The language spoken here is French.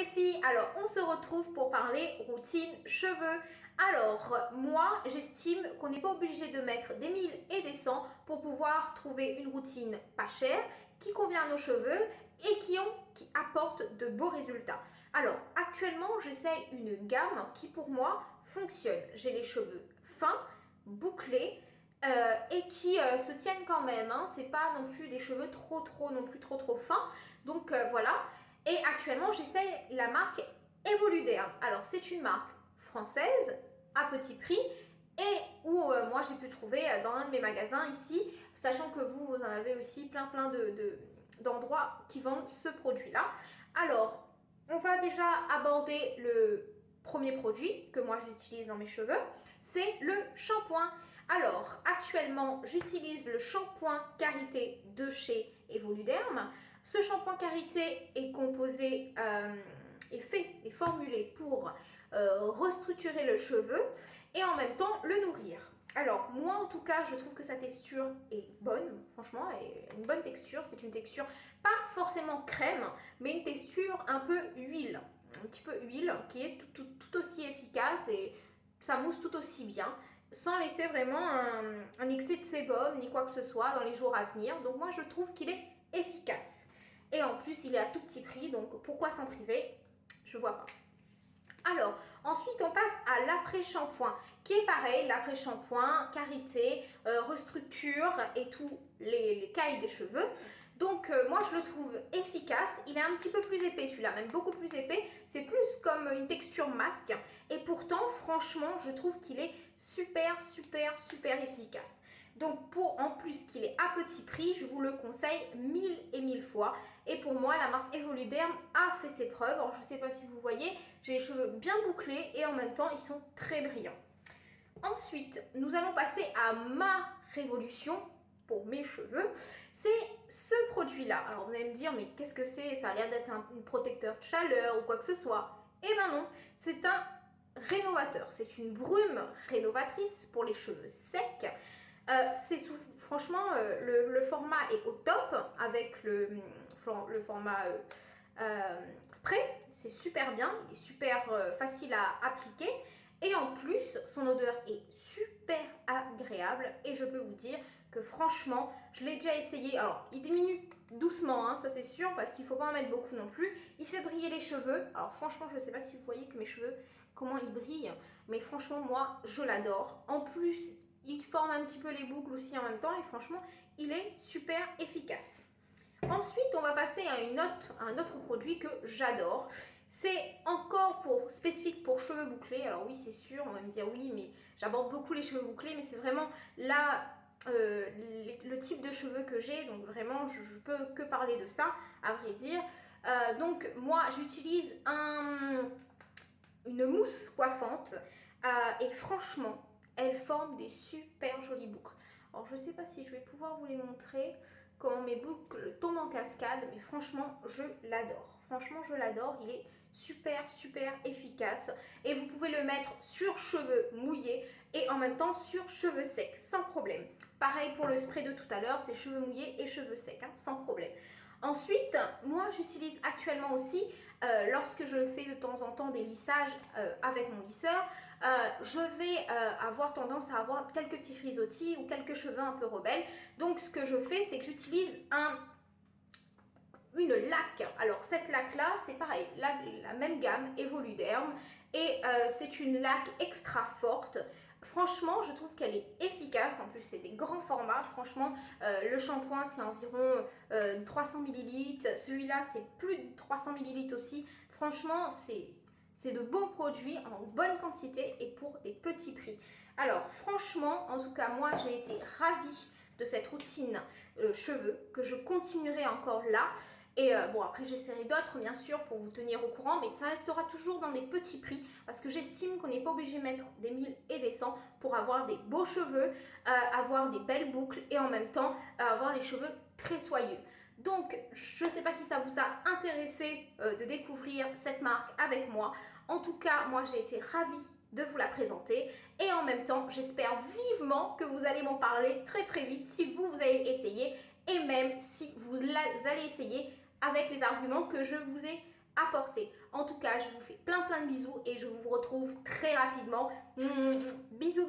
les filles, alors on se retrouve pour parler routine cheveux. Alors moi j'estime qu'on n'est pas obligé de mettre des 1000 et des 100 pour pouvoir trouver une routine pas chère, qui convient à nos cheveux et qui apporte de beaux résultats. Alors actuellement j'essaye une gamme qui pour moi fonctionne. J'ai les cheveux fins, bouclés, et qui se tiennent quand même, hein. C'est pas non plus des cheveux trop fins, donc voilà. Et actuellement j'essaye la marque Evoluderm. Alors c'est une marque française à petit prix et où moi j'ai pu trouver dans un de mes magasins ici, sachant que vous en avez aussi plein d'endroits qui vendent ce produit là. Alors on va déjà aborder le premier produit que moi j'utilise dans mes cheveux, c'est le shampoing. Alors actuellement j'utilise le shampoing Karité de chez Evoluderm. Ce shampoing Karité est composé, est formulé pour restructurer le cheveu et en même temps le nourrir. Alors moi en tout cas je trouve que sa texture est bonne, franchement elle a une bonne texture, c'est une texture pas forcément crème mais une texture un peu huile, un petit peu huile qui est tout aussi efficace et ça mousse tout aussi bien sans laisser vraiment un excès de sébum ni quoi que ce soit dans les jours à venir. Donc moi je trouve qu'il est efficace. Et en plus, il est à tout petit prix, donc pourquoi s'en priver? Je vois pas. Alors, ensuite, on passe à l'après-shampoing, qui est pareil, l'après-shampoing, Karité, restructure et tous les cailles des cheveux. Donc, moi, je le trouve efficace. Il est un petit peu plus épais, celui-là, même beaucoup plus épais. C'est plus comme une texture masque. Et pourtant, franchement, je trouve qu'il est super efficace. Donc en plus qu'il est à petit prix, je vous le conseille 1000 et 1000 fois. Et pour moi, la marque Evoluderm a fait ses preuves. Alors je ne sais pas si vous voyez, j'ai les cheveux bien bouclés et en même temps, ils sont très brillants. Ensuite, nous allons passer à ma révolution pour mes cheveux. C'est ce produit-là. Alors vous allez me dire, mais qu'est-ce que c'est? Ça a l'air d'être un protecteur de chaleur ou quoi que ce soit. Eh ben non, c'est un rénovateur. C'est une brume rénovatrice pour les cheveux secs. Franchement, le format est au top avec le format spray. C'est super bien, il est super facile à appliquer. Et en plus, son odeur est super agréable. Et je peux vous dire que franchement, je l'ai déjà essayé. Alors, il diminue doucement, hein, ça c'est sûr, parce qu'il ne faut pas en mettre beaucoup non plus. Il fait briller les cheveux. Alors franchement, je ne sais pas si vous voyez que mes cheveux, comment ils brillent. Mais franchement, moi, je l'adore. En plus, il forme un petit peu les boucles aussi en même temps et franchement, il est super efficace. Ensuite, on va passer à un autre produit que j'adore. C'est encore spécifique pour cheveux bouclés. Alors oui, c'est sûr, on va me dire oui, mais j'aborde beaucoup les cheveux bouclés, mais c'est vraiment là le type de cheveux que j'ai. Donc vraiment, je peux que parler de ça, à vrai dire. Donc moi, j'utilise une mousse coiffante et franchement, elle forme des super jolies boucles. Alors je ne sais pas si je vais pouvoir vous les montrer comment mes boucles tombent en cascade, mais franchement je l'adore. Franchement je l'adore, il est super efficace et vous pouvez le mettre sur cheveux mouillés et en même temps sur cheveux secs sans problème. Pareil pour le spray de tout à l'heure, c'est cheveux mouillés et cheveux secs, hein, sans problème. Ensuite, moi j'utilise actuellement aussi, lorsque je fais de temps en temps des lissages avec mon lisseur, je vais avoir tendance à avoir quelques petits frisottis ou quelques cheveux un peu rebelles. Donc ce que je fais, c'est que j'utilise une laque. Alors cette laque là, c'est pareil, la même gamme, Evoluderm, et c'est une laque extra forte. Franchement, je trouve qu'elle est efficace. En plus, c'est des grands formats. Franchement, le shampoing, c'est environ 300 ml. Celui-là, c'est plus de 300 ml aussi. Franchement, c'est de bons produits en bonne quantité et pour des petits prix. Alors, franchement, en tout cas, moi, j'ai été ravie de cette routine cheveux que je continuerai encore là. Et bon, après j'essaierai d'autres bien sûr pour vous tenir au courant, mais ça restera toujours dans des petits prix parce que j'estime qu'on n'est pas obligé de mettre des 1000 et des 100 pour avoir des beaux cheveux, avoir des belles boucles et en même temps avoir les cheveux très soyeux. Donc je ne sais pas si ça vous a intéressé de découvrir cette marque avec moi. En tout cas, moi j'ai été ravie de vous la présenter et en même temps j'espère vivement que vous allez m'en parler très vite si vous avez essayé et même si vous allez essayer avec les arguments que je vous ai à porter. En tout cas, je vous fais plein de bisous et je vous retrouve très rapidement. Bisous, bisous.